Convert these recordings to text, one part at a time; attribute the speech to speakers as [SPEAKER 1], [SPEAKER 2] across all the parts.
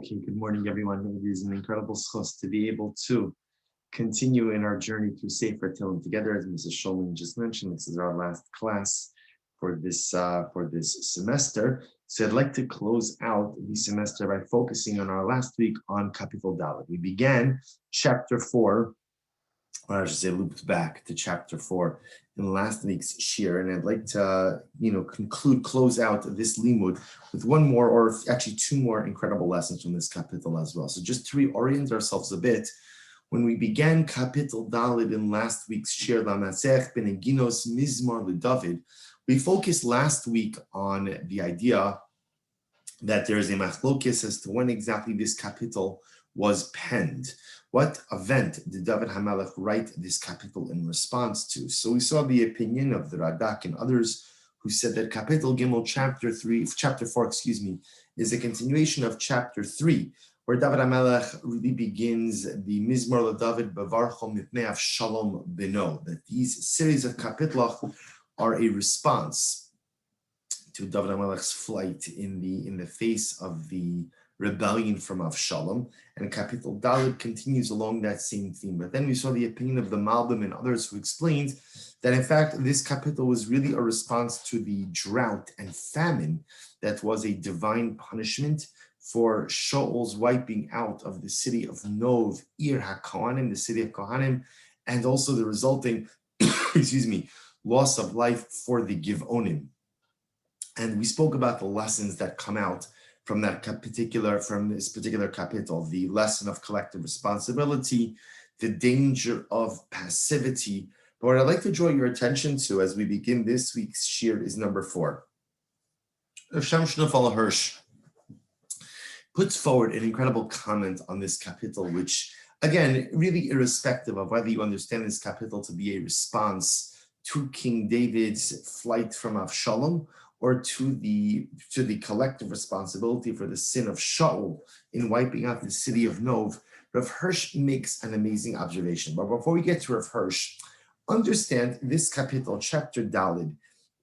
[SPEAKER 1] Okay, good morning, everyone. It is an incredible schos to be able to continue in our journey through Sefer Tehillim together. As Mrs. Shulman just mentioned, this is our last class for this semester. So I'd like to close out the semester by focusing on our last week on Kapitel Dalet. We began chapter 4, or I should say looped back to chapter 4 in last week's shiur, and I'd like to close out this limud with one more, or actually two more incredible lessons from this kapitel as well. So just to reorient ourselves a bit, when we began Kapitel Dalet in last week's shiur, Lamatzech ben Eginos Mizmar LeDavid, we focused last week on the idea that there is a machlokes as to when exactly this kapitel was penned. What event did David HaMelech write this kapitel in response to? So we saw the opinion of the Radak and others who said that Kapitel Gimel chapter 4, is a continuation of chapter 3, where David HaMelech really begins the Mizmor LeDavid Bavarcho Mipnei Avshalom Beno, that these series of kapitelach are a response to David HaMelech's flight in the face of the rebellion from Avshalom, and Kapitel Dalet continues along that same theme. But then we saw the opinion of the Malbim and others who explained that in fact this kapitel was really a response to the drought and famine that was a divine punishment for Shaul's wiping out of the city of Nov, Ir HaKohanim, the city of Kohanim, and also the resulting, loss of life for the Givonim. And we spoke about the lessons that come out from this particular kapitel, the lesson of collective responsibility, the danger of passivity. But what I'd like to draw your attention to as we begin this week's shiur is number 4. Rav Shmuel Hirsch puts forward an incredible comment on this kapitel, which, again, really irrespective of whether you understand this kapitel to be a response to King David's flight from Avshalom, or to the collective responsibility for the sin of Shaul in wiping out the city of Nov, Rav Hirsch makes an amazing observation. But before we get to Rav Hirsch, understand this kapitel, chapter Dalet,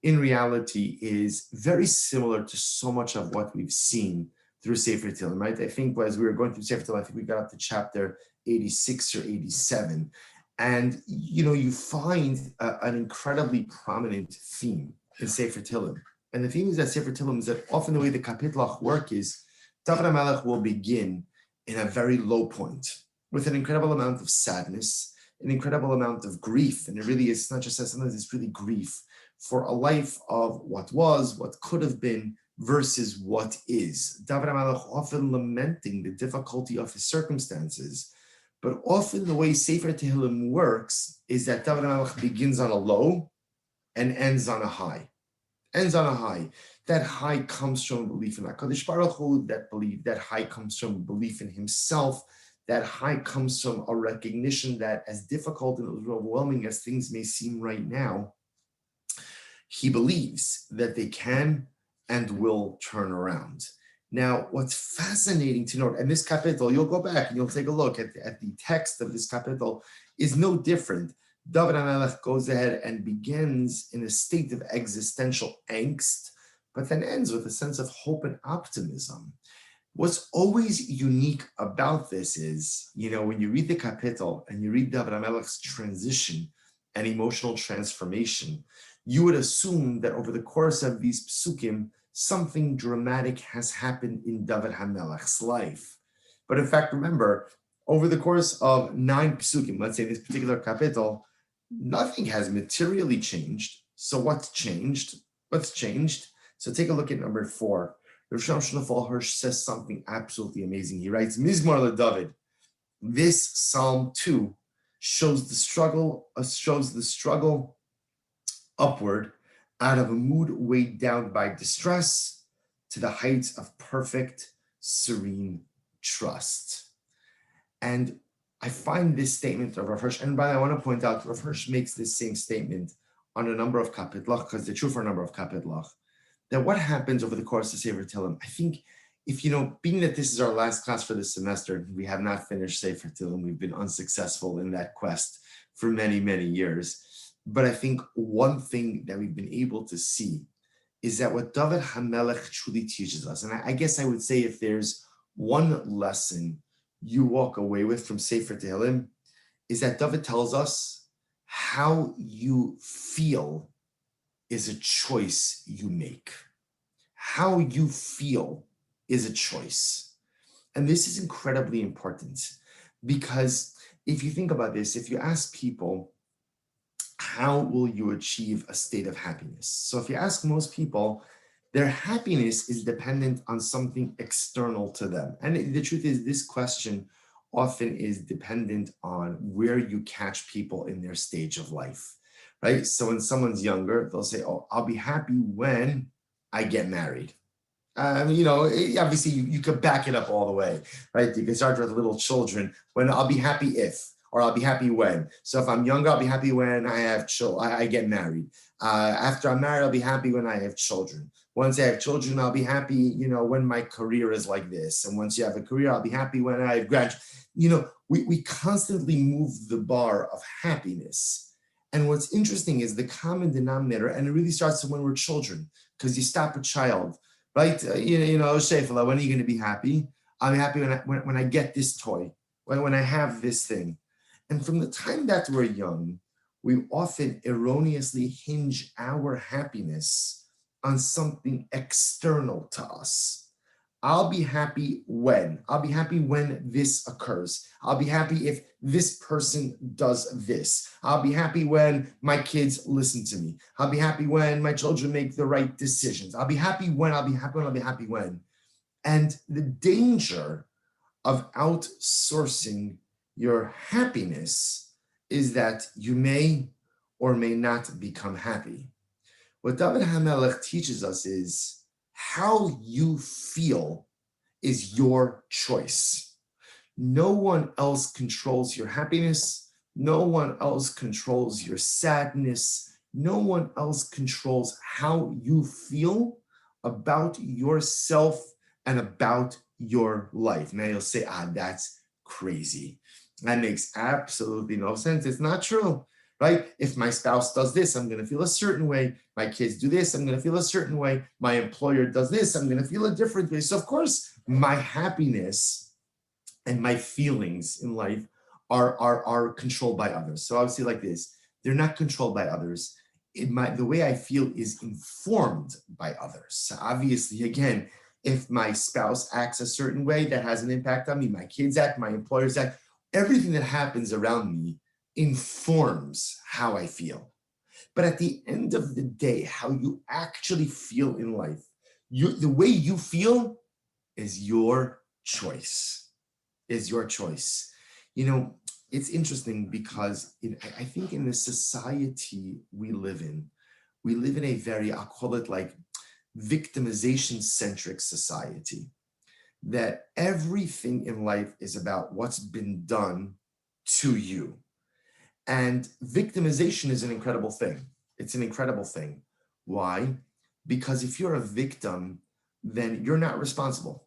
[SPEAKER 1] in reality is very similar to so much of what we've seen through Sefer Tehillim, right? I think as we were going through Sefer Tehillim, I think we got up to chapter 86 or 87. And, you find an incredibly prominent theme in Sefer Tehillim. And the theme is that Sefer Tehillim is that often the way the kapitlach work is David HaMelech will begin in a very low point with an incredible amount of sadness, an incredible amount of grief. And it really is not just that, sometimes it's really grief for a life of what was, what could have been, versus what is. David HaMelech often lamenting the difficulty of his circumstances. But often the way Sefer Tehillim works is that David HaMelech begins on a low and ends on a high. That high comes from belief in HaKadosh Baruch Hu, that high comes from belief in himself, that high comes from a recognition that as difficult and overwhelming as things may seem right now, he believes that they can and will turn around. Now, what's fascinating to note, and this kapitel, you'll go back and you'll take a look at the text of this kapitel, is no different. David HaMelech goes ahead and begins in a state of existential angst, but then ends with a sense of hope and optimism. What's always unique about this is, when you read the kapitel and you read David HaMelech's transition and emotional transformation, you would assume that over the course of these psukim, something dramatic has happened in David HaMelech's life. But in fact, remember, over the course of 9 psukim, let's say this particular kapitel, nothing has materially changed. So what's changed? So take a look at number 4. Rav Shmuel Hirsch says something absolutely amazing. He writes, Mizmor LeDavid. This Psalm 2 shows the struggle upward out of a mood weighed down by distress to the heights of perfect, serene trust. And I find this statement of Rav Hirsch, and by the way, I want to point out, Rav Hirsch makes this same statement on a number of kapitlach, because they're true for a number of kapitlach, that what happens over the course of Sefer Tehillim, I think, if being that this is our last class for this semester, we have not finished Sefer Tehillim, we've been unsuccessful in that quest for many, many years. But I think one thing that we've been able to see is that what David HaMelech truly teaches us, and I guess I would say if there's one lesson you walk away with from Sefer Tehillim is that David tells us how you feel is a choice you make. How you feel is a choice. And this is incredibly important because if you think about this, if you ask people, how will you achieve a state of happiness? So if you ask most people, their happiness is dependent on something external to them. And the truth is, this question often is dependent on where you catch people in their stage of life, right? So when someone's younger, they'll say, oh, I'll be happy when I get married. Obviously you could back it up all the way, right? You can start with little children, when I'll be happy if, or I'll be happy when. So if I'm younger, I'll be happy when I get married. After I'm married, I'll be happy when I have children. Once I have children, I'll be happy, when my career is like this. And once you have a career, I'll be happy when I have graduated. We constantly move the bar of happiness. And what's interesting is the common denominator, and it really starts when we're children, because you stop a child, right? Sheifela, when are you going to be happy? I'm happy when I get this toy, when I have this thing. And from the time that we're young, we often erroneously hinge our happiness on something external to us. I'll be happy when. I'll be happy when this occurs. I'll be happy if this person does this. I'll be happy when my kids listen to me. I'll be happy when my children make the right decisions. I'll be happy when. And the danger of outsourcing your happiness is that you may or may not become happy. What David HaMelech teaches us is how you feel is your choice. No one else controls your happiness. No one else controls your sadness. No one else controls how you feel about yourself and about your life. Now you'll say, that's crazy. That makes absolutely no sense. It's not true, right? If my spouse does this, I'm going to feel a certain way. My kids do this, I'm going to feel a certain way. My employer does this, I'm going to feel a different way. So of course, my happiness and my feelings in life are controlled by others. So obviously like this, they're not controlled by others. The way I feel is informed by others. So obviously, again, if my spouse acts a certain way, that has an impact on me. My kids act, my employers act, everything that happens around me informs how I feel. But at the end of the day, how you actually feel in life, the way you feel is your choice. It's interesting because I think in the society we live in a very, I'll call it like victimization-centric society, that everything in life is about what's been done to you. And victimization is an incredible thing. It's an incredible thing. Why? Because if you're a victim, then you're not responsible,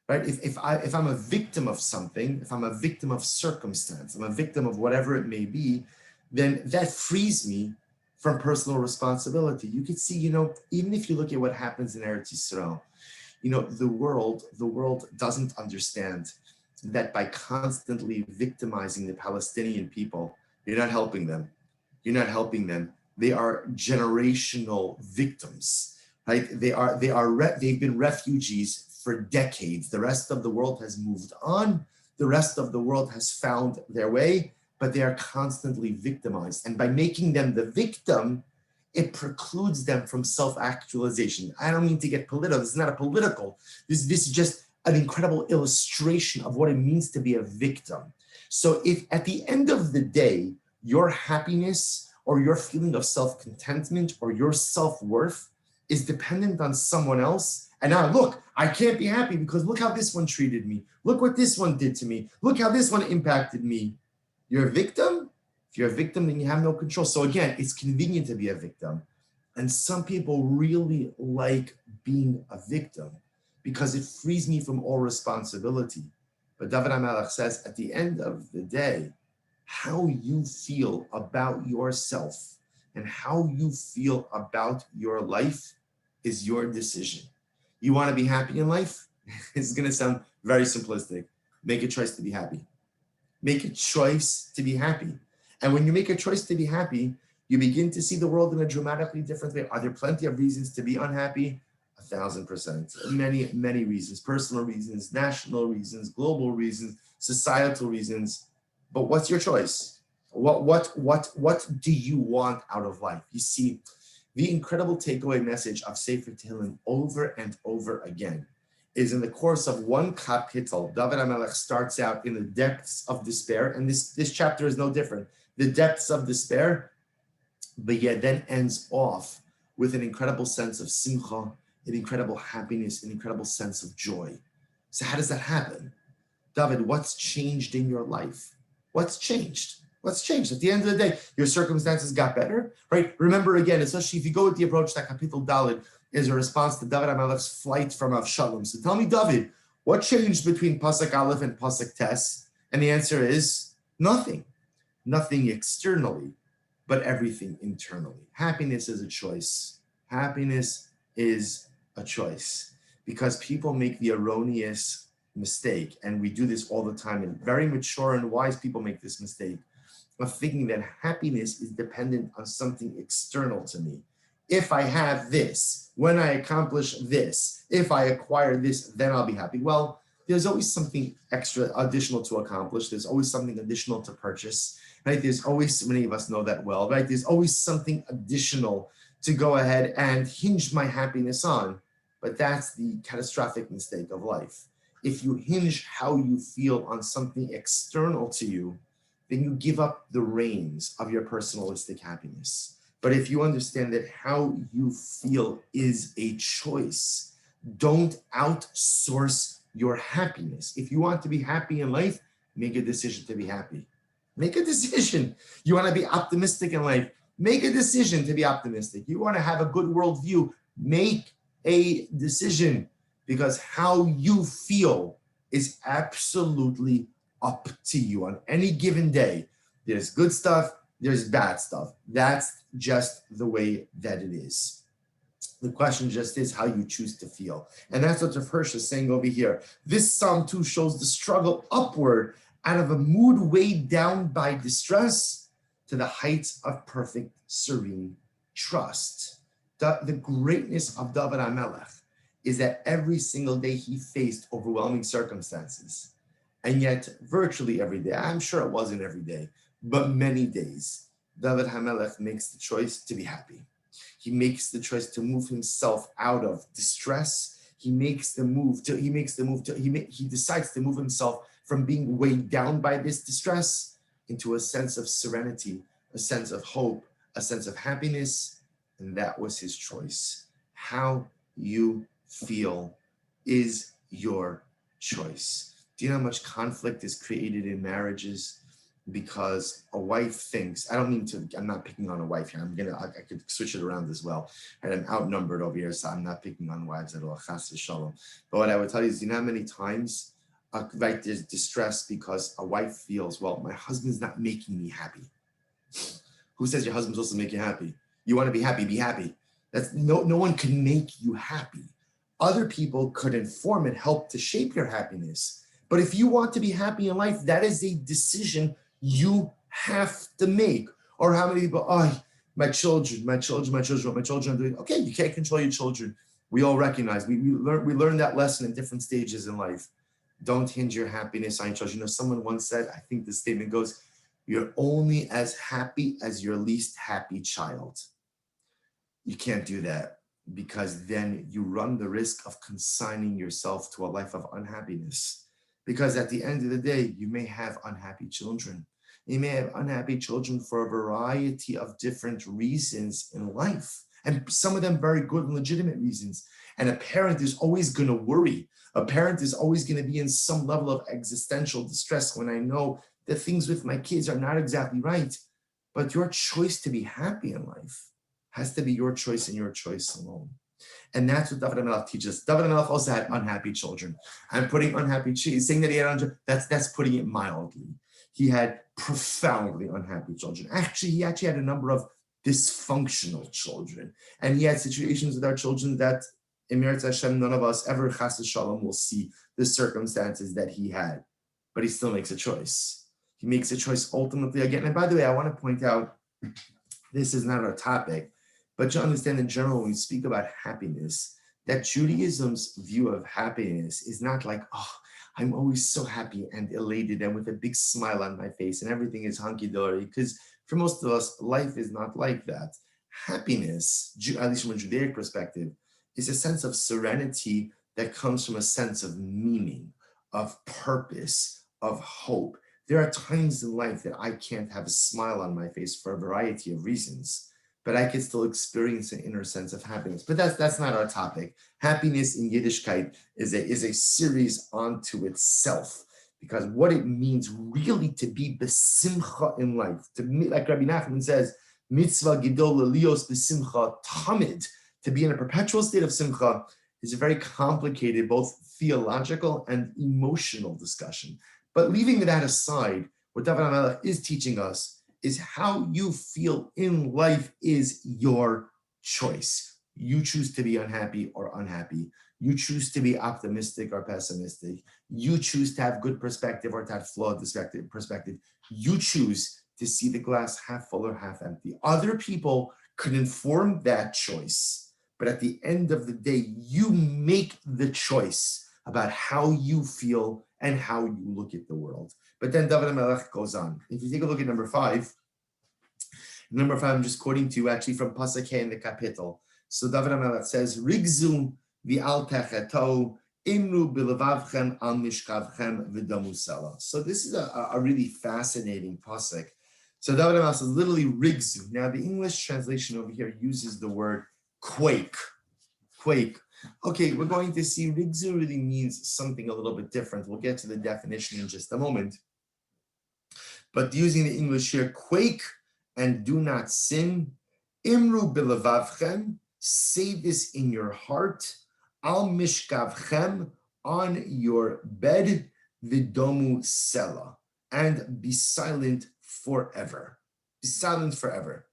[SPEAKER 1] right? If I'm a victim of something, if I'm a victim of circumstance, I'm a victim of whatever it may be, then that frees me from personal responsibility. You could see, even if you look at what happens in Eretz Yisrael, the world doesn't understand that by constantly victimizing the Palestinian people, you're not helping them. They are generational victims, right? They've been refugees for decades. The rest of the world has moved on. The rest of the world has found their way, but they are constantly victimized. And by making them the victim, it precludes them from self-actualization. I don't mean to get political. This is not a political. This is just an incredible illustration of what it means to be a victim. So if at the end of the day, your happiness or your feeling of self-contentment or your self-worth is dependent on someone else, and now look, I can't be happy because look how this one treated me. Look what this one did to me. Look how this one impacted me. You're a victim? If you're a victim, then you have no control. So again, it's convenient to be a victim. And some people really like being a victim because it frees me from all responsibility. But David HaMelech says, at the end of the day, how you feel about yourself and how you feel about your life is your decision. You want to be happy in life? It's going to sound very simplistic. Make a choice to be happy. Make a choice to be happy. And when you make a choice to be happy, you begin to see the world in a dramatically different way. Are there plenty of reasons to be unhappy? 1,000%. Many, many reasons, personal reasons, national reasons, global reasons, societal reasons. But what's your choice? What do you want out of life? You see, the incredible takeaway message of Sefer Tehillim over and over again is in the course of one kapitel. David HaMelech starts out in the depths of despair, and this chapter is no different. The depths of despair, but yet then ends off with an incredible sense of simcha, an incredible happiness, an incredible sense of joy. So how does that happen? David, what's changed in your life? What's changed? What's changed? At the end of the day, your circumstances got better, right? Remember again, especially if you go with the approach that Kapitel Daled is a response to David HaMelech's flight from Avshalom. So tell me, David, what changed between Pasuk Aleph and Pasuk Tes? And the answer is nothing. Nothing externally, but everything internally. Happiness is a choice. Happiness is a choice because people make the erroneous mistake, and we do this all the time, and very mature and wise people make this mistake of thinking that happiness is dependent on something external to me. If I have this, when I accomplish this, if I acquire this, then I'll be happy. Well, there's always something extra additional to accomplish. There's always something additional to purchase, right? There's always, many of us know that well, right? There's always something additional to go ahead and hinge my happiness on. But that's the catastrophic mistake of life. If you hinge how you feel on something external to you, then you give up the reins of your personalistic happiness. But if you understand that how you feel is a choice, don't outsource your happiness. If you want to be happy in life, make a decision to be happy. Make a decision. You want to be optimistic in life, make a decision to be optimistic. You want to have a good worldview, make a decision, because how you feel is absolutely up to you on any given day. There's good stuff, there's bad stuff. That's just the way that it is. The question just is how you choose to feel. And that's what the Hirsch is saying over here. This Psalm 2 shows the struggle upward out of a mood weighed down by distress to the heights of perfect, serene trust. The greatness of David HaMelech is that every single day he faced overwhelming circumstances. And yet, virtually every day, I'm sure it wasn't every day, but many days, David HaMelech makes the choice to be happy. He makes the choice to move himself out of distress. He decides to move himself from being weighed down by this distress into a sense of serenity, a sense of hope, a sense of happiness. And that was his choice. How you feel is your choice. Do you know how much conflict is created in marriages? Because a wife thinks, I'm not picking on a wife here. I could switch it around as well. And I'm outnumbered over here, so I'm not picking on wives at all. Chas v'shalom. But what I would tell you is, you know how many times, right, there's distress because a wife feels, well, my husband's not making me happy. Who says your husband's supposed to make you happy? You want to be happy, be happy. That's no one can make you happy. Other people could inform and help to shape your happiness. But if you want to be happy in life, that is a decision you have to make. Or how many people, my children are doing. Okay, you can't control your children. We all recognize, we learn that lesson in different stages in life. Don't hinge your happiness on your children. You know, someone once said, I think the statement goes, you're only as happy as your least happy child. You can't do that, because then you run the risk of consigning yourself to a life of unhappiness. Because at the end of the day, you may have unhappy children. You may have unhappy children for a variety of different reasons in life, and some of them very good and legitimate reasons. And a parent is always going to worry. A parent is always going to be in some level of existential distress when I know that things with my kids are not exactly right. But your choice to be happy in life has to be your choice and your choice alone. And that's what David HaMelech teaches. David HaMelech also had unhappy children. I'm putting unhappy children, saying that he had that's putting it mildly. He had profoundly unhappy children. He actually had a number of dysfunctional children. And he had situations with our children that In Meretz Hashem, none of us ever chas v'shalom will see the circumstances that he had, but he still makes a choice. He makes a choice ultimately again. And by the way, I want to point out, this is not our topic, but you understand in general, when we speak about happiness, that Judaism's view of happiness is not like, oh, I'm always so happy and elated and with a big smile on my face and everything is hunky-dory, because for most of us, life is not like that. Happiness, at least from a Judaic perspective, is a sense of serenity that comes from a sense of meaning, of purpose, of hope. There are times in life that I can't have a smile on my face for a variety of reasons, but I can still experience an inner sense of happiness. But that's not our topic. Happiness in Yiddishkeit is a series unto itself, because what it means really to be besimcha in life, to be, like Rabbi Nachman says, mitzvah gidol lios besimcha tamid, to be in a perpetual state of simcha, is a very complicated, both theological and emotional discussion. But leaving that aside, what David HaMelech is teaching us is how you feel in life is your choice. You choose to be unhappy or unhappy. You choose to be optimistic or pessimistic. You choose to have good perspective or to have flawed perspective. You choose to see the glass half full or half empty. Other people could inform that choice, but at the end of the day, you make the choice about how you feel and how you look at the world. But then David HaMelech goes on. If you take a look at number 5, I'm just quoting to you actually from Pasuk K in the Kapitel. So David HaMelech says, Rigzu v'al techeto imru b'levavchem al mishkavchem v'damu sela. So this is a really fascinating Pasuk. So David HaMelech says literally Rigzu. Now the English translation over here uses the word quake. Quake. Okay, we're going to see Rigzu really means something a little bit different. We'll get to the definition in just a moment. But using the English here, quake and do not sin. Imru b'levavchem, say this in your heart. Al mishkavchem, on your bed. V'domu sela, and be silent forever. Be silent forever.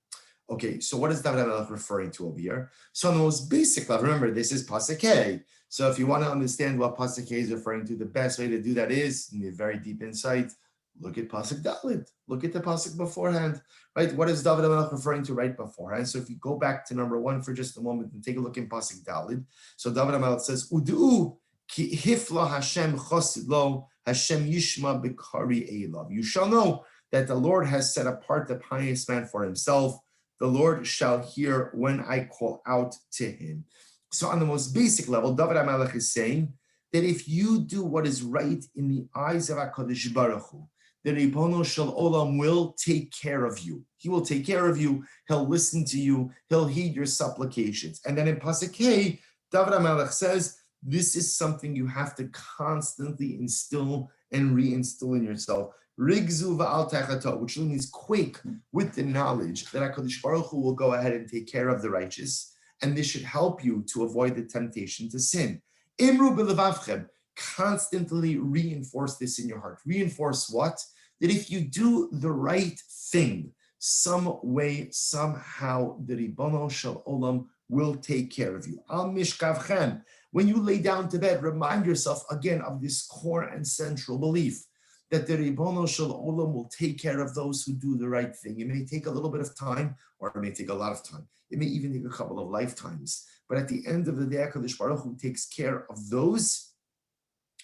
[SPEAKER 1] Okay, so what is David HaMelech referring to over here? So on the most basic level, remember, this is Pasuk K. So if you want to understand what Pasuk K is referring to, the best way to do that is, in a very deep insight, look at Pasuk Daled. Look at the Pasuk beforehand, right? What is David HaMelech referring to right beforehand? So if you go back to number 1 for just a moment and take a look in Pasuk Daled. So David HaMelech says, Udu ki hifla Hashem chosid lo, Hashem yishma b'kari elav. You shall know that the Lord has set apart the pious man for himself. The Lord shall hear when I call out to him. So on the most basic level, David HaMelech is saying that if you do what is right in the eyes of HaKadosh Baruch Hu, the Ribono Shel Olam will take care of you. He will take care of you. He'll listen to you. He'll heed your supplications. And then in Pasuk K, David HaMelech says, this is something you have to constantly instill and reinstill in yourself. Rigzu va'al techato, which means quake with the knowledge that HaKadosh Baruch Hu will go ahead and take care of the righteous, and this should help you to avoid the temptation to sin. Imru b'levavchem, constantly reinforce this in your heart. Reinforce what? That if you do the right thing, some way, somehow, the Ribono Shel Olam will take care of you. Al mishkavchem, when you lay down to bed, remind yourself again of this core and central belief that the Ribono Shel Olam will take care of those who do the right thing. It may take a little bit of time, or it may take a lot of time. It may even take a couple of lifetimes. But at the end of the day, HaKadosh Baruch Hu takes care of those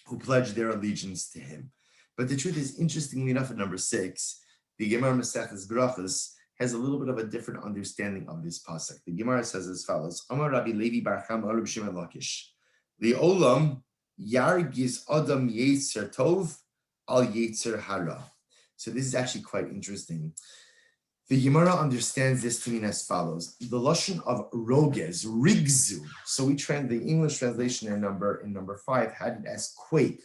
[SPEAKER 1] who pledge their allegiance to him. But the truth is, interestingly enough, at number 6, the Gemara Maseches Brachos has a little bit of a different understanding of this pasuk. The Gemara says as follows: Amar Rabbi Levi Bar Chama Rabbi Shimon Lakish, the Olam Yargis Adam Yetzer Tov Al Yetzer Hara. So this is actually quite interesting. The Gemara understands this to mean as follows: the lashon of roges, rigzu. So the English translation in number 5 had it as quake,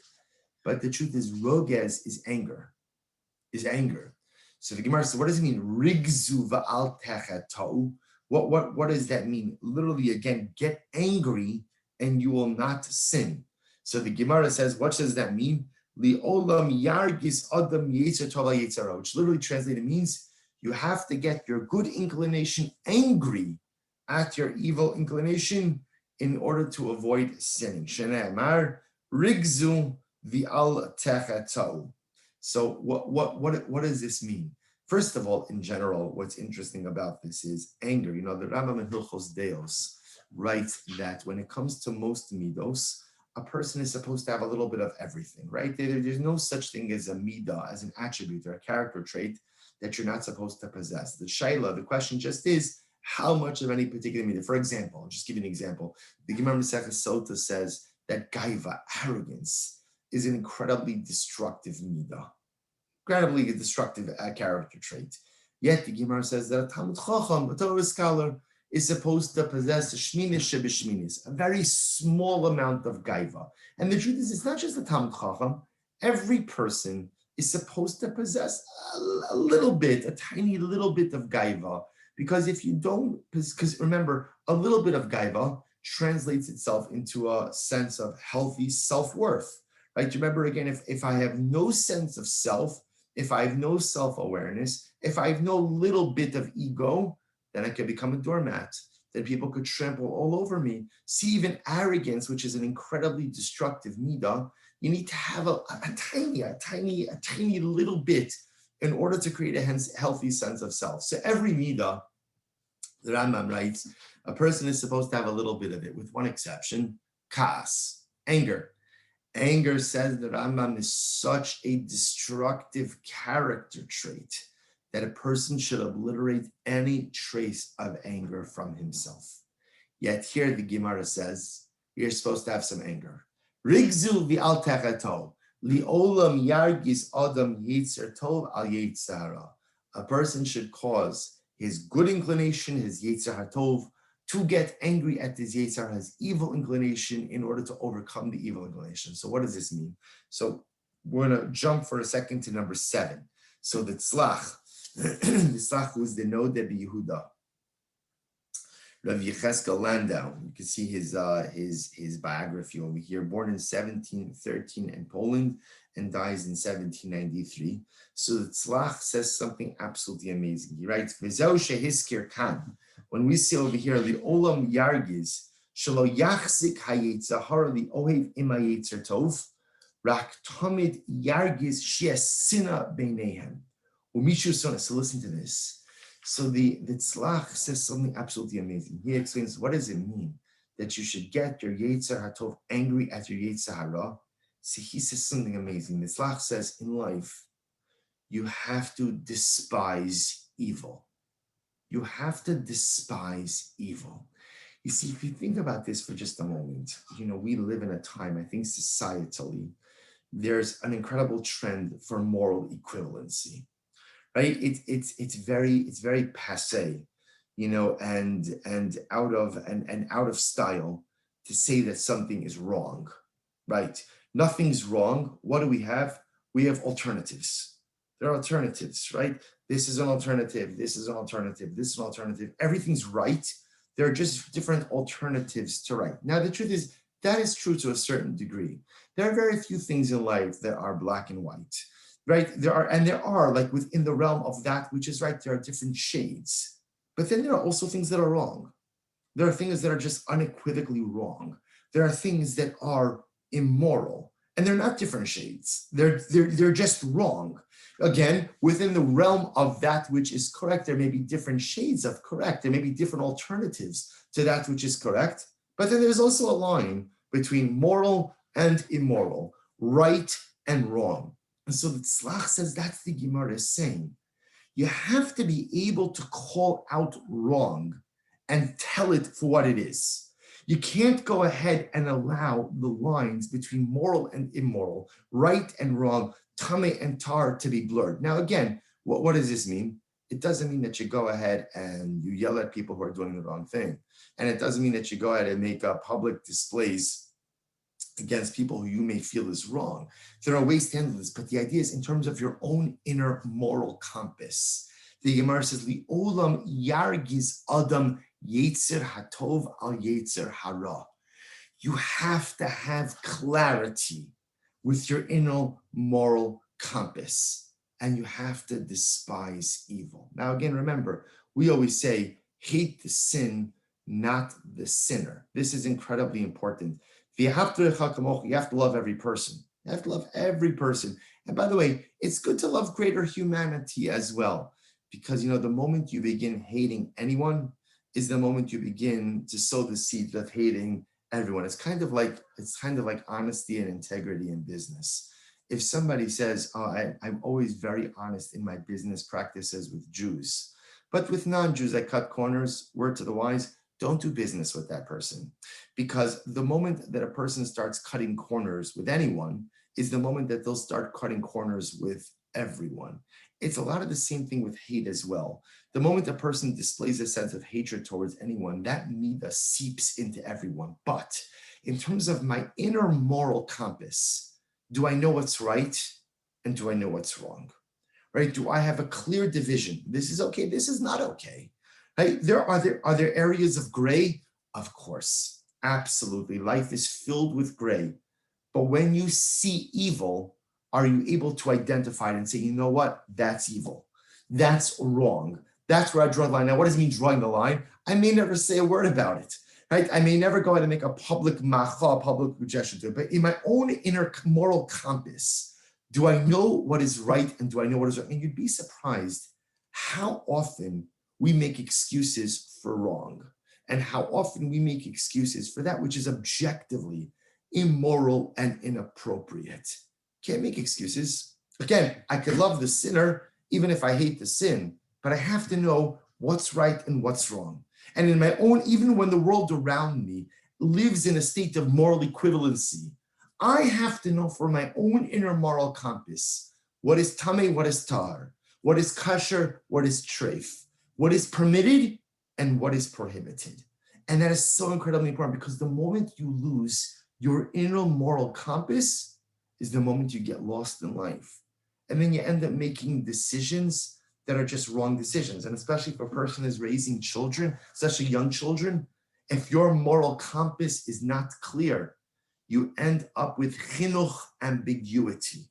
[SPEAKER 1] but the truth is roges is anger, So the Gemara says, what does it mean? Rigzu va'al techatau. What does that mean? Literally, again, get angry and you will not sin. So the Gemara says, what does that mean? Li'olam yargis adam yetzer tov yetzer hara, which literally translated means you have to get your good inclination angry at your evil inclination in order to avoid sinning. Shene'emar, rigzu v'al techatau. So what does this mean? First of all, in general, what's interesting about this is anger. You know, the Rambam in Hilchos Deos writes that when it comes to most midos, a person is supposed to have a little bit of everything, right? There's no such thing as a midah, as an attribute or a character trait that you're not supposed to possess. The shaila, the question just is, how much of any particular midah? For example, I'll just give you an example. The Gemara Maseches Sota says that gaiva, arrogance, is an incredibly destructive midah, incredibly destructive character trait. Yet the Gemara says that a Talmud Chacham, a Torah scholar, is supposed to possess a shminis shebeshminis, a very small amount of gaiva. And the truth is, it's not just the Talmud Chacham. Every person is supposed to possess a little bit, a tiny little bit of gaiva. Because if you don't, because remember, a little bit of gaiva translates itself into a sense of healthy self-worth, right? Remember, again, if I have no sense of self, if I have no self-awareness, if I have no little bit of ego, then I could become a doormat. Then people could trample all over me. See, even arrogance, which is an incredibly destructive midah, you need to have a tiny little bit in order to create a healthy sense of self. So every midah, the Rambam writes, a person is supposed to have a little bit of it, with one exception: kas, anger. Anger, says the Rambam, is such a destructive character trait that a person should obliterate any trace of anger from himself. Yet here the Gemara says, you're supposed to have some anger. Rigzu v'al techato, li'olam yargis adam yetzer tov al yetzara. A person should cause his good inclination, his yetzer hatov, to get angry at his yetzer, his evil inclination, in order to overcome the evil inclination. So what does this mean? So we're going to jump for a second to number 7. So the tzlach, the tzlach was the Nod de Yehuda. Rav Yecheskel Landau, you can see his biography over here, born in 1713 in Poland and dies in 1793. So the tzlach says something absolutely amazing. He writes, V'zeu shehiskir kan. When we see over here, the olam yargiz, shelo yachzik hayetzahar li ohev ima yetzer tov, rak tamid yargiz she'esina beinehem. So listen to this. So the tzlach says something absolutely amazing. He explains, what does it mean that you should get your yetzer hatov angry at your yetzer hara? See, he says something amazing. The tzlach says, in life, you have to despise evil. You have to despise evil. You see, if you think about this for just a moment, we live in a time, I think societally, there's an incredible trend for moral equivalency. Right? It's very passé, and out of style to say that something is wrong, right? Nothing's wrong. What do we have? We have alternatives. There are alternatives, right? This is an alternative. This is an alternative. This is an alternative. Everything's right. There are just different alternatives to right. Now, the truth is that is true to a certain degree. There are very few things in life that are black and white. Right? There are like within the realm of that which is right, there are different shades. But then there are also things that are wrong. There are things that are just unequivocally wrong. There are things that are immoral, and they're not different shades. They're just wrong. Again, within the realm of that which is correct, there may be different shades of correct. There may be different alternatives to that which is correct. But then there's also a line between moral and immoral, right and wrong. And so the tzlach says that's the Gemara is saying. You have to be able to call out wrong and tell it for what it is. You can't go ahead and allow the lines between moral and immoral, right and wrong, tameh and tar to be blurred. Now, again, what does this mean? It doesn't mean that you go ahead and you yell at people who are doing the wrong thing. And it doesn't mean that you go ahead and make public displays against people who you may feel is wrong. There are ways to handle this, but the idea is in terms of your own inner moral compass. The Gemara says, Li'olam yargiz adam yetzer hatov al yetzer hara. You have to have clarity with your inner moral compass, and you have to despise evil. Now, again, remember, we always say, hate the sin, not the sinner. This is incredibly important. You have to love every person. You have to love every person. And by the way, it's good to love greater humanity as well, because the moment you begin hating anyone is the moment you begin to sow the seed of hating everyone. It's kind of like honesty and integrity in business. If somebody says, "Oh, I'm always very honest in my business practices with Jews, but with non-Jews I cut corners," word to the wise, don't do business with that person. Because the moment that a person starts cutting corners with anyone is the moment that they'll start cutting corners with everyone. It's a lot of the same thing with hate as well. The moment a person displays a sense of hatred towards anyone, that midah seeps into everyone. But in terms of my inner moral compass, do I know what's right and do I know what's wrong? Right? Do I have a clear division? This is okay, this is not okay. Right? Are there areas of gray? Of course, absolutely. Life is filled with gray. But when you see evil, are you able to identify it and say, you know what? That's evil. That's wrong. That's where I draw the line. Now, what does it mean drawing the line? I may never say a word about it. Right? I may never go out and make a public gesture to it. But in my own inner moral compass, do I know what is right and do I know what is wrong? And you'd be surprised how often we make excuses for wrong and how often we make excuses for that which is objectively immoral and inappropriate. Can't make excuses. Again, I could love the sinner even if I hate the sin, but I have to know what's right and what's wrong. And in my own, even when the world around me lives in a state of moral equivalency, I have to know for my own inner moral compass what is tameh, what is tar, what is kasher, what is treif, what is permitted and what is prohibited. And that is so incredibly important because the moment you lose your inner moral compass is the moment you get lost in life. And then you end up making decisions that are just wrong decisions. And especially if a person is raising children, especially young children, if your moral compass is not clear, you end up with chinuch ambiguity.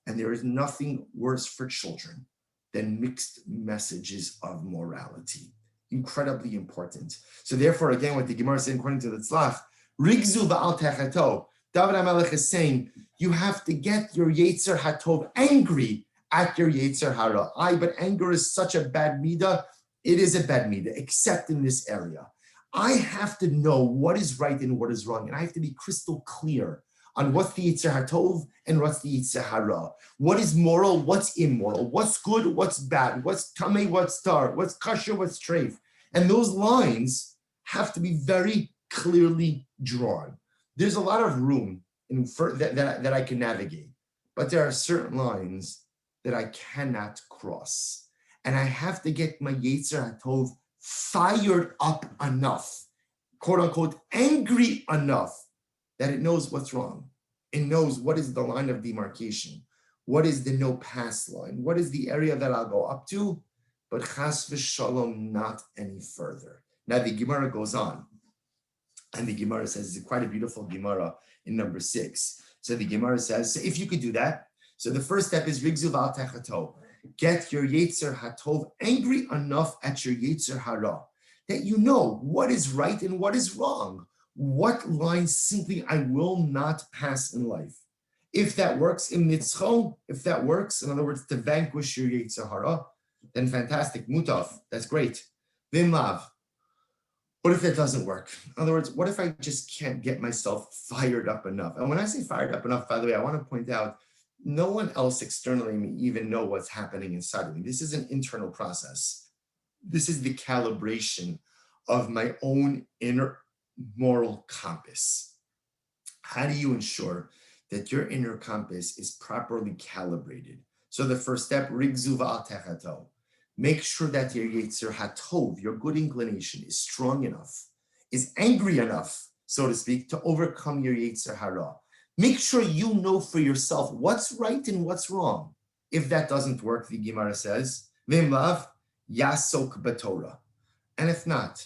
[SPEAKER 1] And there is nothing worse for children than mixed messages of morality. Incredibly important. So therefore, again, what the Gemara is saying, according to the Tzlach, Rigzu ba'al techeto. David HaMelech is saying, you have to get your Yetzer HaTov angry at your Yetzer Hara. But anger is such a bad midah. It is a bad midah, except in this area. I have to know what is right and what is wrong. And I have to be crystal clear on what's the Yetzer HaTov and what's the Yetzer Hara. What is moral, what's immoral, what's good, what's bad, what's tameh, what's tar, what's kasher, what's treif. And those lines have to be very clearly drawn. There's a lot of room that I can navigate, but there are certain lines that I cannot cross. And I have to get my Yetzer HaTov fired up enough, quote unquote, angry enough, that it knows what's wrong. It knows what is the line of demarcation. What is the no pass line? What is the area that I'll go up to? But chas v'shalom, not any further. Now the Gemara goes on. And the Gemara says, it's quite a beautiful Gemara in number 6. So the Gemara says, so if you could do that, so the first step is Rigzu v'al techato. Get your Yetzer HaTov angry enough at your Yetzer Hara that you know what is right and what is wrong. What line simply I will not pass in life. If that works, im nitzcho, if that works, in other words, to vanquish your Yetzer Hara, then fantastic, mutav, that's great. Vim lav. What if that doesn't work? In other words, what if I just can't get myself fired up enough? And when I say fired up enough, by the way, I want to point out, no one else externally may even know what's happening inside of me. This is an internal process. This is the calibration of my own inner moral compass. How do you ensure that your inner compass is properly calibrated? So the first step, Rigzu v'al techato. Make sure that your Yetzer HaTov, your good inclination, is strong enough, is angry enough, so to speak, to overcome your Yetzer Hara. Make sure you know for yourself what's right and what's wrong. If that doesn't work, the Gemara says, Vim lav, yasok b'Torah. And if not,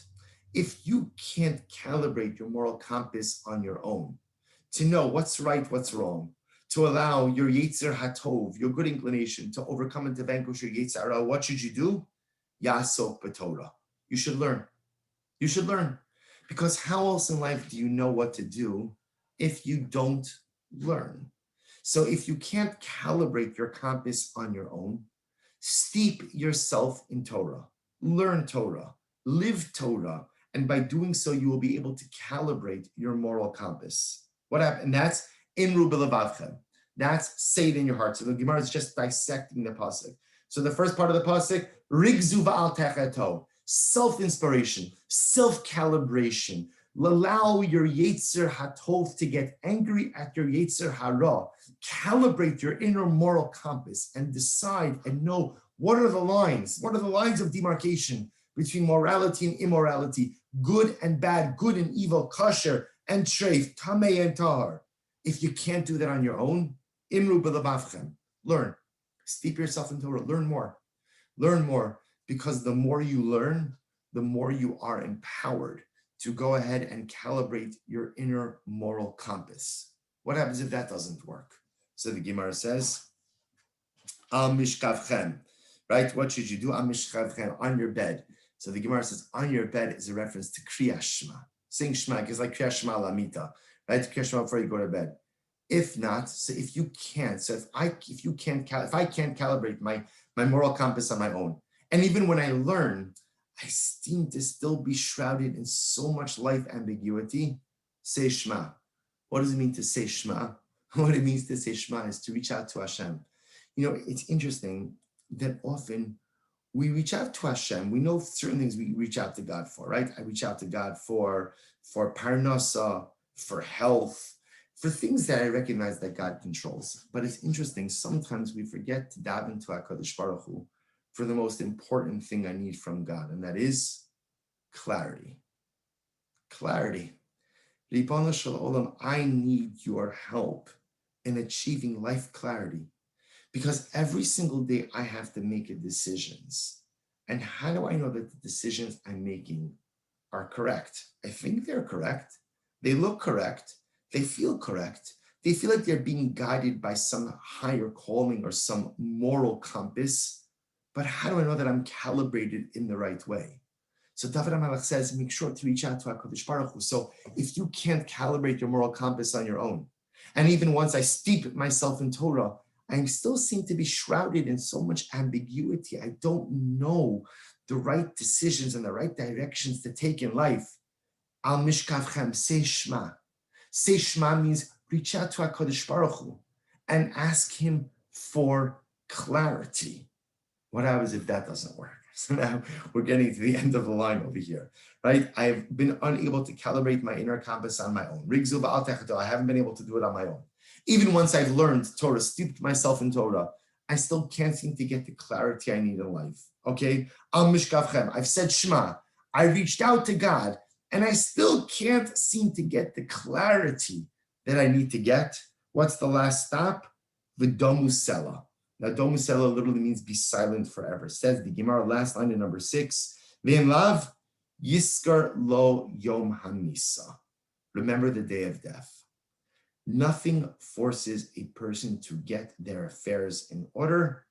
[SPEAKER 1] if you can't calibrate your moral compass on your own, to know what's right, what's wrong, to allow your Yetzer HaTov, your good inclination, to overcome and to vanquish your Yetzer Hara, what should you do? Yasok b'Torah. You should learn. You should learn. Because how else in life do you know what to do if you don't learn? So if you can't calibrate your compass on your own, steep yourself in Torah, learn Torah, live Torah, and by doing so, you will be able to calibrate your moral compass. What happened? And that's imru b'levavchem. That's say it in your heart. So the Gemara is just dissecting the pasuk. So the first part of the pasuk, rigzu va'al techeto, self-inspiration, self-calibration. Allow your Yetzer Hatov to get angry at your Yetzer Hara. Calibrate your inner moral compass and decide and know what are the lines of demarcation between morality and immorality, good and bad, good and evil, kosher and treif, tamei and tahar. If you can't do that on your own, imru b'levavchem, learn. Steep yourself in Torah, learn more, because the more you learn, the more you are empowered to go ahead and calibrate your inner moral compass. What happens if that doesn't work? So the Gemara says, Al mishkavchem, right? What should you do? Al mishkavchem, on your bed. So the Gemara says, on your bed is a reference to Kriyas Shema. Saying Shema is like Kriyas Shema lamita, right? Kriyas Shema before you go to bed. If not, so if you can't, so if I can't calibrate my moral compass on my own, and even when I learn, I seem to still be shrouded in so much life ambiguity, say Shema. What does it mean to say Shema? What it means to say Shema is to reach out to Hashem. You know, it's interesting that often we reach out to Hashem. We know certain things we reach out to God for, right? I reach out to God for parnasa, for health, for things that I recognize that God controls. But it's interesting, sometimes we forget to daven to HaKadosh Baruch Hu for the most important thing I need from God, and that is clarity. Clarity. Ribono shel olam, I need your help in achieving life clarity, because every single day I have to make decisions. And how do I know that the decisions I'm making are correct? I think they're correct. They look correct. They feel correct. They feel like they're being guided by some higher calling or some moral compass. But how do I know that I'm calibrated in the right way? So David HaMelech says, make sure to reach out to HaKadosh Baruch Hu. So if you can't calibrate your moral compass on your own, and even once I steep myself in Torah, I still seem to be shrouded in so much ambiguity. I don't know the right decisions and the right directions to take in life. Al mishkavchem, say Shema. Say Shema means reach out to HaKadosh Baruch Hu and ask him for clarity. What happens if that doesn't work? So now we're getting to the end of the line over here, right? I've been unable to calibrate my inner compass on my own. Rigzu va'al techeto, I haven't been able to do it on my own. Even once I've learned Torah, steeped myself in Torah, I still can't seem to get the clarity I need in life, okay? Al mishkavchem, I've said Shema, I reached out to God, and I still can't seem to get the clarity that I need to get. What's the last stop? V'domu sela. Now, domusela literally means be silent forever. Says the Gemara, last line in number 6, Ve'im lav yiskar lo yom hamisa. Remember the day of death. Nothing forces a person to get their affairs in order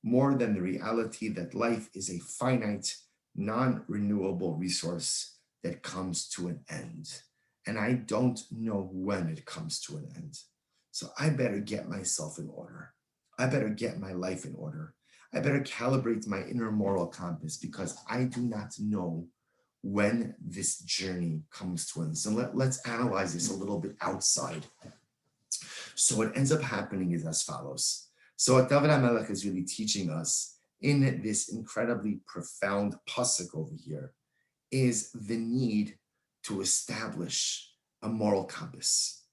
[SPEAKER 1] more than the reality that life is a finite, non-renewable resource that comes to an end. And I don't know when it comes to an end. So I better get myself in order. I better get my life in order. I better calibrate my inner moral compass, because I do not know when this journey comes to an end. So let's analyze this a little bit outside. So what ends up happening is as follows. So what David HaMelech is really teaching us in this incredibly profound pasuk over here is the need to establish a moral compass.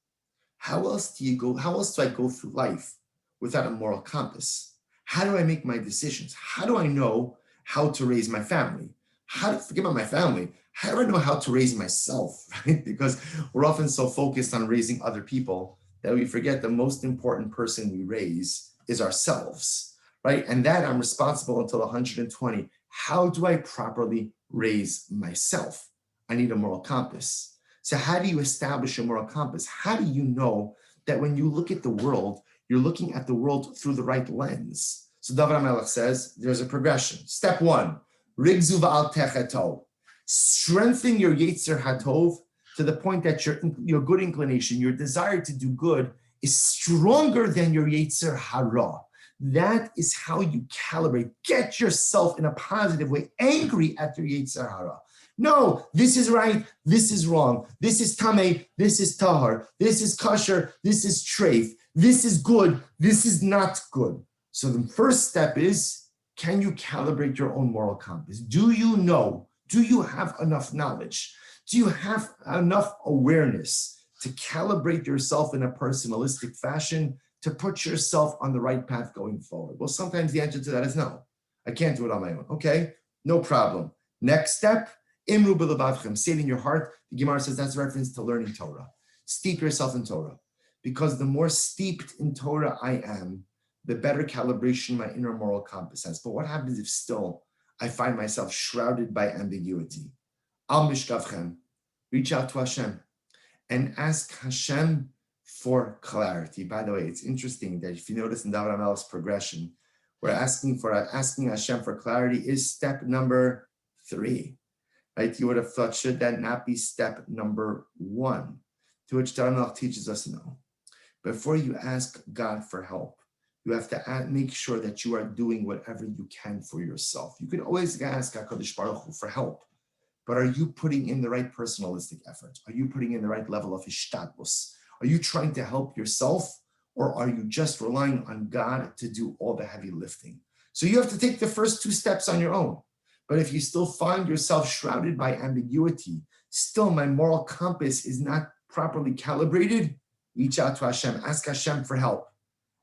[SPEAKER 1] How else do I go through life without a moral compass? How do I make my decisions? How do I know how to raise my family? Forget about my family. How do I know how to raise myself, right? Because we're often so focused on raising other people that we forget the most important person we raise is ourselves, right? And that I'm responsible until 120. How do I properly raise myself? I need a moral compass. So how do you establish a moral compass? How do you know that when you look at the world, you're looking at the world through the right lens? So David HaMelech says there's a progression. Step 1, rigzu va'al techeto.
[SPEAKER 2] Strengthen your Yetzer Hatov to the point that your good inclination, your desire to do good is stronger than your Yetzer Hara. That is how you calibrate. Get yourself in a positive way, angry at your Yetzer Hara. No, this is right, this is wrong. This is Tameh, this is Tahar. This is Kosher, this is Treif. This is good, this is not good. So the first step is, can you calibrate your own moral compass? Do you know? Do you have enough knowledge? Do you have enough awareness to calibrate yourself in a personalistic fashion to put yourself on the right path going forward? Well, sometimes the answer to that is no. I can't do it on my own. Okay, no problem. Next step, Imru b'levavchem, say it in your heart. The Gemara says that's a reference to learning Torah. Steep yourself in Torah. Because the more steeped in Torah I am, the better calibration my inner moral compass has. But what happens if still I find myself shrouded by ambiguity? Al mishkavchem, reach out to Hashem and ask Hashem for clarity. By the way, it's interesting that if you notice in David HaMelech's progression, we're asking Hashem for clarity is step number 3, right? You would have thought, should that not be step number 1? To which David HaMelech teaches us no. Before you ask God for help, you have to make sure that you are doing whatever you can for yourself. You can always ask HaKadosh Baruch Hu for help, but are you putting in the right personalistic effort? Are you putting in the right level of hishtadlus? Are you trying to help yourself, or are you just relying on God to do all the heavy lifting? So you have to take the first 2 steps on your own. But if you still find yourself shrouded by ambiguity, still my moral compass is not properly calibrated, reach out to Hashem, ask Hashem for help.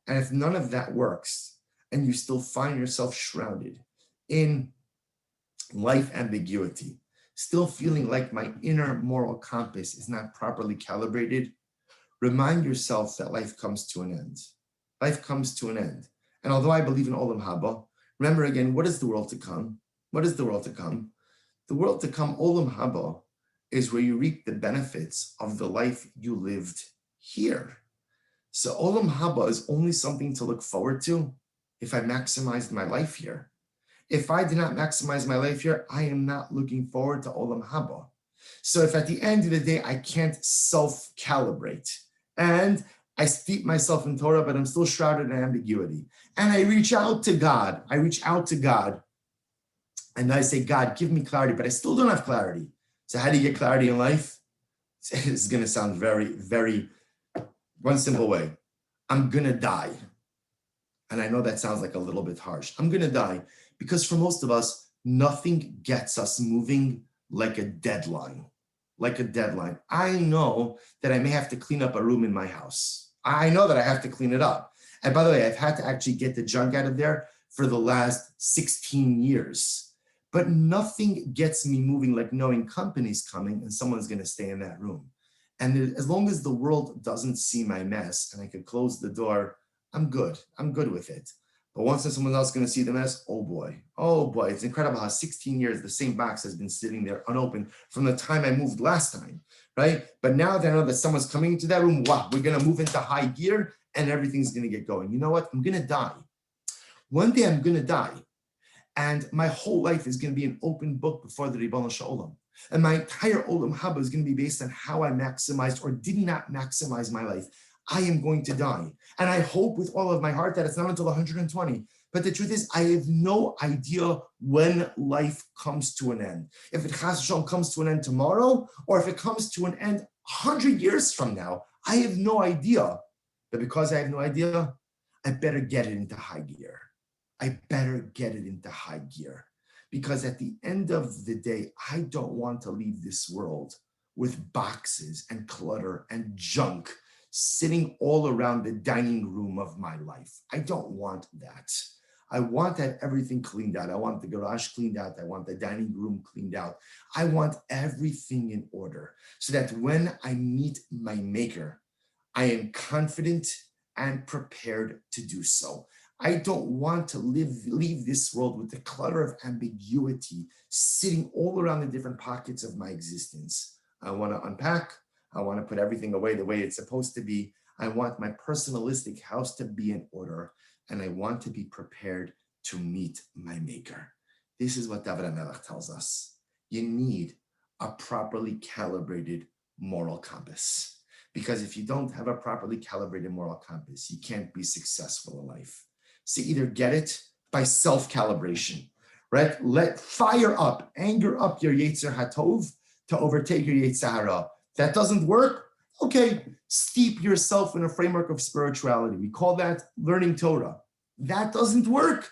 [SPEAKER 2] And if none of that works, and you still find yourself shrouded in life ambiguity, still feeling like my inner moral compass is not properly calibrated, remind yourself that life comes to an end. Life comes to an end. And although I believe in Olam Haba, remember again, what is the world to come? What is the world to come? The world to come, Olam Haba, is where you reap the benefits of the life you lived here. So Olam Haba is only something to look forward to if I maximized my life here. If I did not maximize my life here, I am not looking forward to Olam Haba. So if at the end of the day, I can't self-calibrate and I steep myself in Torah, but I'm still shrouded in ambiguity, and I reach out to God, and I say, God, give me clarity, but I still don't have clarity. So how do you get clarity in life? This is going to sound very, very, one simple way. I'm going to die. And I know that sounds like a little bit harsh. I'm going to die because for most of us, nothing gets us moving like a deadline. I know that I may have to clean up a room in my house. I know that I have to clean it up. And by the way, I've had to actually get the junk out of there for the last 16 years. But nothing gets me moving like knowing company's coming and someone's going to stay in that room. And as long as the world doesn't see my mess and I can close the door, I'm good. I'm good with it. But once someone else is going to see the mess, oh boy. It's incredible how 16 years the same box has been sitting there unopened from the time I moved last time, right? But now that I know that someone's coming into that room, wow, we're going to move into high gear and everything's going to get going. You know what? I'm going to die. One day I'm going to die. And my whole life is going to be an open book before the Ribono Shel Olam. And my entire Olam Haba is going to be based on how I maximized or did not maximize my life. I am going to die. And I hope with all of my heart that it's not until 120. But the truth is, I have no idea when life comes to an end. If it comes to an end tomorrow, or if it comes to an end 100 years from now, I have no idea. But because I have no idea, I better get it into high gear. Because at the end of the day, I don't want to leave this world with boxes and clutter and junk sitting all around the dining room of my life. I don't want that. I want to have everything cleaned out. I want the garage cleaned out. I want the dining room cleaned out. I want everything in order so that when I meet my maker, I am confident and prepared to do so. I don't want to leave this world with the clutter of ambiguity sitting all around the different pockets of my existence. I want to unpack. I want to put everything away the way it's supposed to be. I want my personalistic house to be in order, and I want to be prepared to meet my maker. This is what David HaMelech tells us. you need a properly calibrated moral compass. Because if you don't have a properly calibrated moral compass, you can't be successful in life. So either get it by self-calibration, right? Let fire up, anger up your Yetzer HaTov to overtake your Yetzer Hara. That doesn't work? Okay, steep yourself in a framework of spirituality. We call that learning Torah. That doesn't work.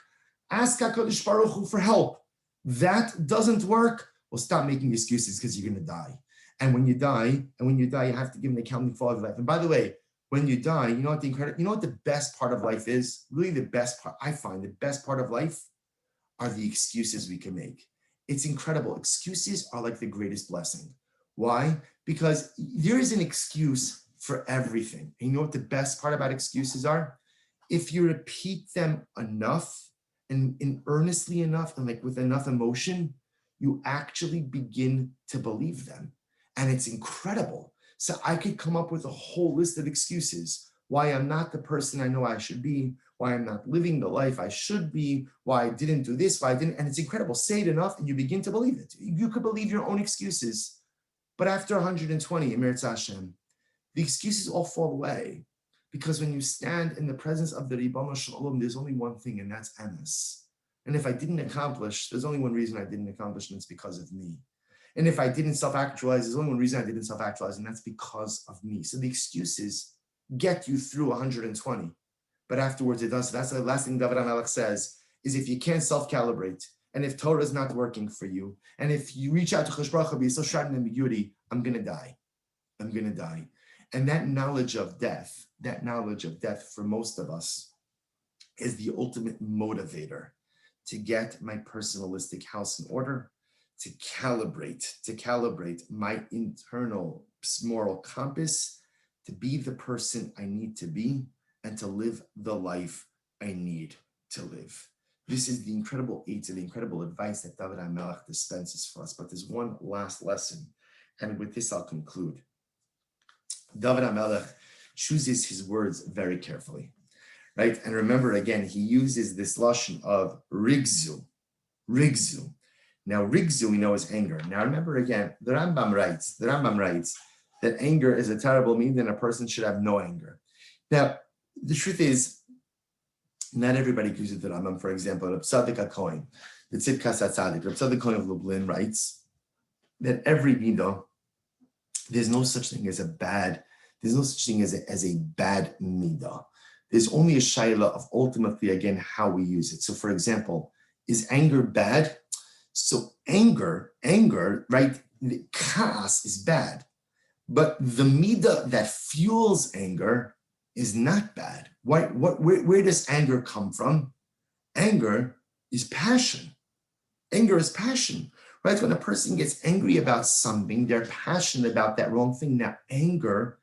[SPEAKER 2] Ask HaKadosh Baruch Hu for help. That doesn't work. Well, stop making excuses because you're going to die. And when you die, you have to give an accounting for all of life. And by the way, when you die, you know what the best part of life is? Really the best part, I find the best part of life are the excuses we can make. It's incredible. Excuses are like the greatest blessing. Why? Because there is an excuse for everything. And you know what the best part about excuses are? If you repeat them enough and earnestly enough and like with enough emotion, you actually begin to believe them. And it's incredible. So I could come up with a whole list of excuses why I'm not the person I know I should be, why I'm not living the life I should be, why I didn't do this, why I didn't. And it's incredible. Say it enough and you begin to believe it. You could believe your own excuses. But after 120, Emir Hashem, the excuses all fall away. Because when you stand in the presence of the Ribono Shel Olam, there's only one thing, and that's emes. And if I didn't accomplish, there's only one reason I didn't accomplish, and it's because of me. And if I didn't self-actualize, there's only one reason I didn't self-actualize, and that's because of me. So the excuses get you through 120. But afterwards it does. So that's the last thing David HaMelech says, is if you can't self-calibrate, and if Torah is not working for you, and if you reach out to Chosh Baruch Hu, you're still shrouded in ambiguity, I'm going to die. I'm going to die. And that knowledge of death for most of us is the ultimate motivator to get my personalistic house in order, to calibrate my internal moral compass, to be the person I need to be, and to live the life I need to live. This is the incredible the incredible advice that David HaMelech dispenses for us. But there's one last lesson, and with this I'll conclude. David HaMelech chooses his words very carefully, right? And remember, again, he uses this lashon of rigzu. Now, rigzu we know is anger. Now, remember again, the Rambam writes that anger is a terrible mean, and a person should have no anger. Now, the truth is, not everybody agrees with the Rambam. For example, Reb Tzaddik HaKohen, the Tzidkas HaTzadik, Reb Tzaddik HaKohen of Lublin writes that every midah, there's no such thing as a bad midah. There's only a shayla of ultimately, again, how we use it. So, for example, is anger bad? So anger, right? The chaos is bad, but the midah that fuels anger is not bad. Where does anger come from? Anger is passion. Anger is passion, right? When a person gets angry about something, they're passionate about that wrong thing. Now, anger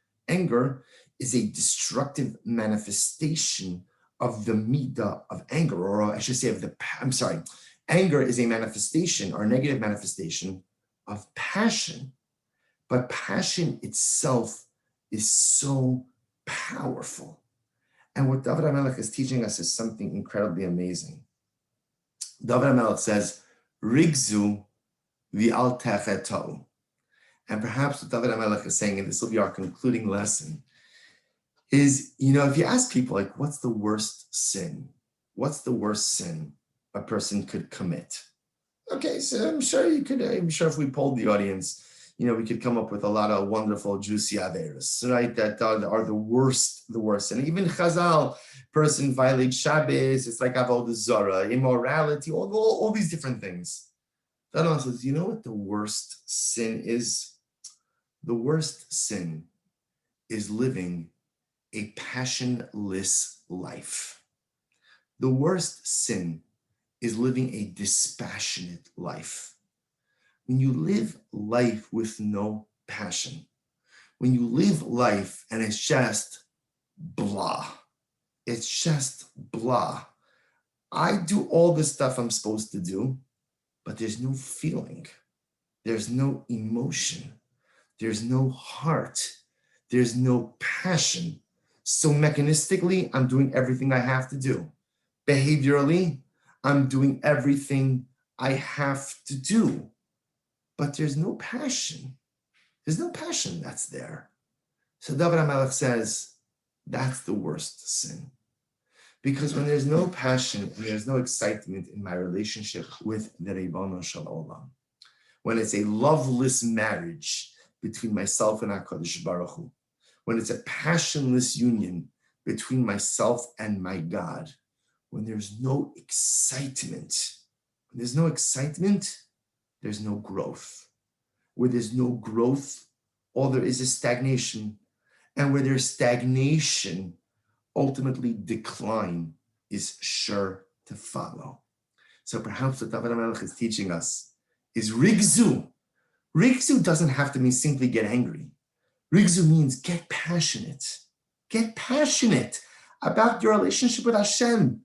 [SPEAKER 2] is a destructive manifestation of the midah of anger, or I should say anger is a manifestation or a negative manifestation of passion. But passion itself is so powerful. And what David HaMelech is teaching us is something incredibly amazing. David HaMelech says, Rigzu v'al tefetau. And perhaps what David HaMelech is saying, and this will be our concluding lesson, is, if you ask people, like, what's the worst sin? What's the worst sin a person could commit? Okay, so I'm sure if we polled the audience, we could come up with a lot of wonderful, juicy averos, right? That are the worst. And even Chazal, person violates Shabbos, it's like avodah zarah, immorality, all these different things. That also says, you know what the worst sin is? The worst sin is living a passionless life. The worst sin is living a dispassionate life. When you live life with no passion, when you live life and it's just blah, I do all the stuff I'm supposed to do, but there's no feeling, there's no emotion, there's no heart, there's no passion. So mechanistically, I'm doing everything I have to do. Behaviorally, I'm doing everything I have to do. but there's no passion. There's no passion that's there. So David HaMelech says, that's the worst sin. Because when there's no passion and there's no excitement in my relationship with the Ribono Shel Olam, when it's a loveless marriage between myself and HaKadosh Baruch Hu, when it's a passionless union between myself and my God, when there's no excitement, there's no growth. Where there's no growth, all there is stagnation. And where there's stagnation, ultimately decline is sure to follow. So perhaps what David HaMelech is teaching us is rigzu. Rigzu doesn't have to mean simply get angry. Rigzu means get passionate. Get passionate about your relationship with Hashem.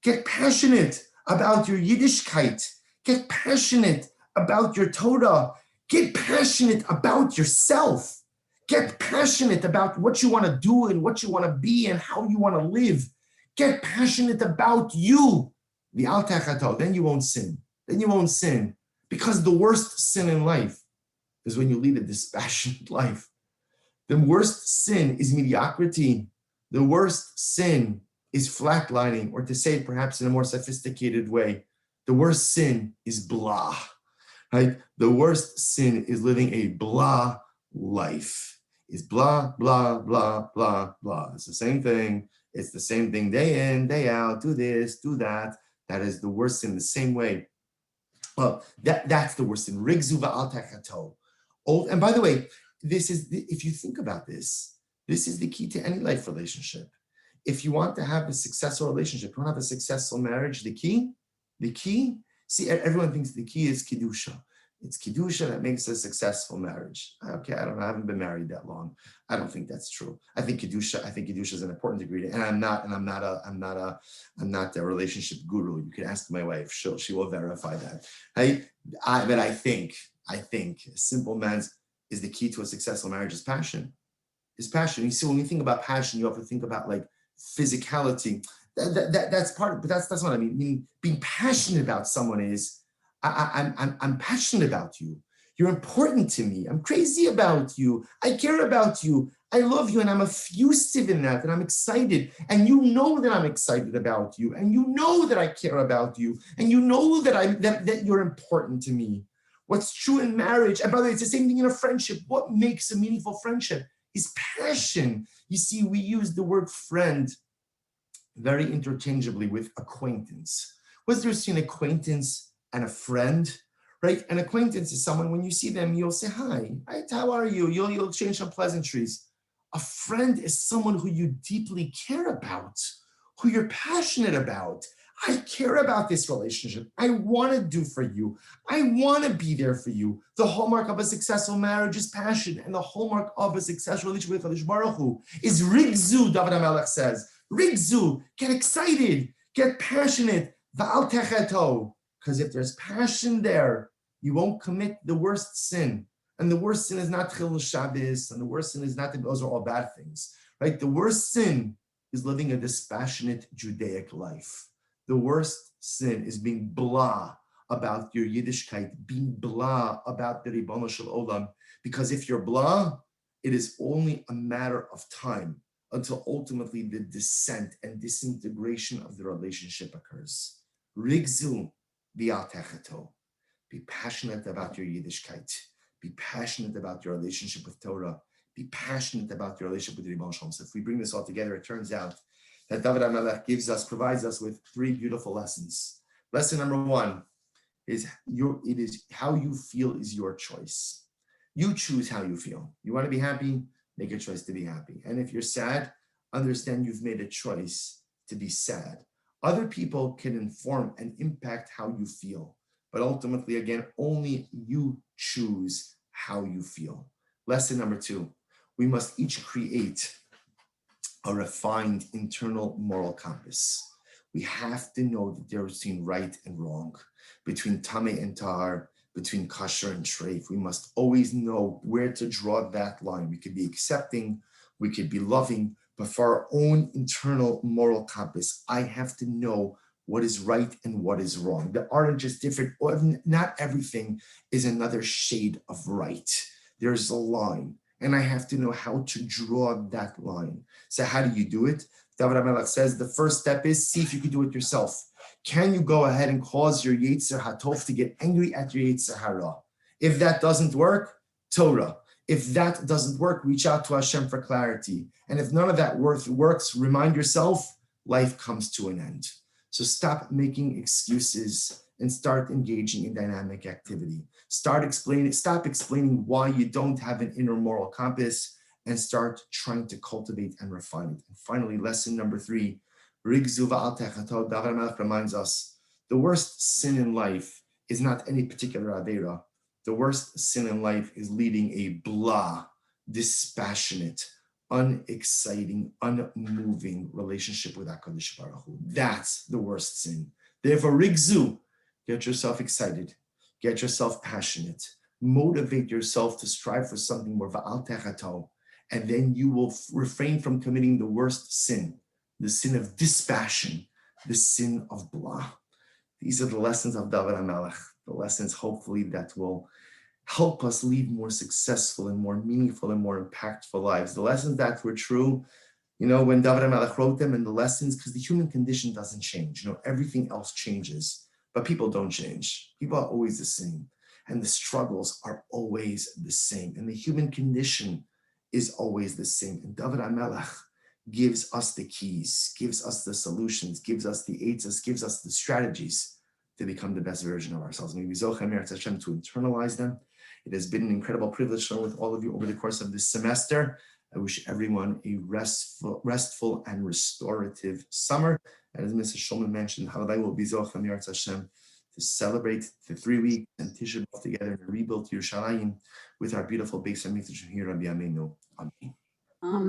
[SPEAKER 2] Get passionate about your Yiddishkeit. Get passionate about your Torah. Get passionate about yourself. Get passionate about what you want to do and what you want to be and how you want to live. Get passionate about you. Then you won't sin. Because the worst sin in life is when you lead a dispassionate life. The worst sin is mediocrity. The worst sin is flatlining, or to say it perhaps in a more sophisticated way, the worst sin is blah, right? The worst sin is living a blah life. It's blah, blah, blah, blah, blah. It's the same thing. It's the same thing day in, day out, do this, do that. That is the worst sin the same way. Well, that's the worst sin. Rigzu va'al techato. And by the way, if you think about this is the key to any life relationship. If you want to have a successful relationship, you want to have a successful marriage, the key, see, everyone thinks the key is Kedusha. It's Kedusha that makes a successful marriage. Okay, I haven't been married that long. I don't think that's true. I think Kedusha is an important ingredient. And I'm not a relationship guru. You can ask my wife. She will verify that. But I think a simple man's is the key to a successful marriage is passion. Is passion. You see, when we think about passion, you have to think about like physicality. That's part of, but that's what I mean. Being passionate about someone is, I'm passionate about you. You're important to me. I'm crazy about you. I care about you. I love you, and I'm effusive in that, and I'm excited. And you know that I'm excited about you, and you know that I care about you, and you know that you're important to me. What's true in marriage, and by the way, it's the same thing in a friendship. What makes a meaningful friendship is passion. You see, we use the word friend very interchangeably with acquaintance. What's there between acquaintance and a friend, right? An acquaintance is someone, when you see them, you'll say, hi, how are you? You'll exchange some pleasantries. A friend is someone who you deeply care about, who you're passionate about. I care about this relationship. I want to do for you. I want to be there for you. The hallmark of a successful marriage is passion, and the hallmark of a successful relationship with Kadosh Baruch Hu is rigzu, David HaMelech says. Rigzu, get excited, get passionate, va'al techeto. Because if there's passion there, you won't commit the worst sin. And the worst sin is not Chilul Shabbos, and the worst sin is not, those are all bad things, right? The worst sin is living a dispassionate Judaic life. The worst sin is being blah about your Yiddishkeit, being blah about the Ribono Shel Olam. Because if you're blah, it is only a matter of time until ultimately the descent and disintegration of the relationship occurs. Rigzu v'al techeto. Be passionate about your Yiddishkeit. Be passionate about your relationship with Torah. Be passionate about your relationship with the Ribono Shel Olam. So if we bring this all together, it turns out that David HaMelech provides us with three beautiful lessons. Lesson number one is it is how you feel is your choice. You choose how you feel. You want to be happy, make a choice to be happy. And if you're sad, understand you've made a choice to be sad. Other people can inform and impact how you feel. But ultimately, again, only you choose how you feel. Lesson number two, we must each create a refined internal moral compass. We have to know the difference between right and wrong, between tameh and tahar, between kasher and treif. We must always know where to draw that line. We could be accepting, we could be loving, but for our own internal moral compass, I have to know what is right and what is wrong. The orange is different. Not everything is another shade of right. There's a line, and I have to know how to draw that line. So how do you do it? David HaMelech says the first step is see if you can do it yourself. Can you go ahead and cause your Yetzer HaTov to get angry at your Yetzer Hara? If that doesn't work, Torah. If that doesn't work, reach out to Hashem for clarity. And if none of that works, remind yourself, life comes to an end. So stop making excuses and start engaging in dynamic activity. Stop explaining why you don't have an inner moral compass, and start trying to cultivate and refine it. And finally, lesson number 3, Rigzu va'al techato. David HaMelech reminds us, the worst sin in life is not any particular avera. The worst sin in life is leading a blah, dispassionate, unexciting, unmoving relationship with HaKadosh Baruch Hu. That's the worst sin. Therefore, Rigzu, get yourself excited, get yourself passionate, motivate yourself to strive for something more, va'al techato, and then you will refrain from committing the worst sin, the sin of dispassion, the sin of blah. These are the lessons of David HaMelech, the lessons hopefully that will help us lead more successful and more meaningful and more impactful lives. The lessons that were true, when David HaMelech wrote them, and the lessons, because the human condition doesn't change. Everything else changes, but people don't change. People are always the same, and the struggles are always the same, and the human condition is always the same. And David HaMelech gives us the keys, gives us the solutions, gives us the aids, gives us the strategies to become the best version of ourselves. May we zocha me'eretz Hashem to internalize them. It has been an incredible privilege to share with all of you over the course of this semester. I wish everyone a restful and restorative summer. And as Mrs. Shulman mentioned, Halavai will be zocha me'eretz Hashem to celebrate the 3 weeks and Tisha B'Av together and rebuild Yerushalayim with our beautiful Beis HaMikdash here, Rabbi Ameinu. Amen.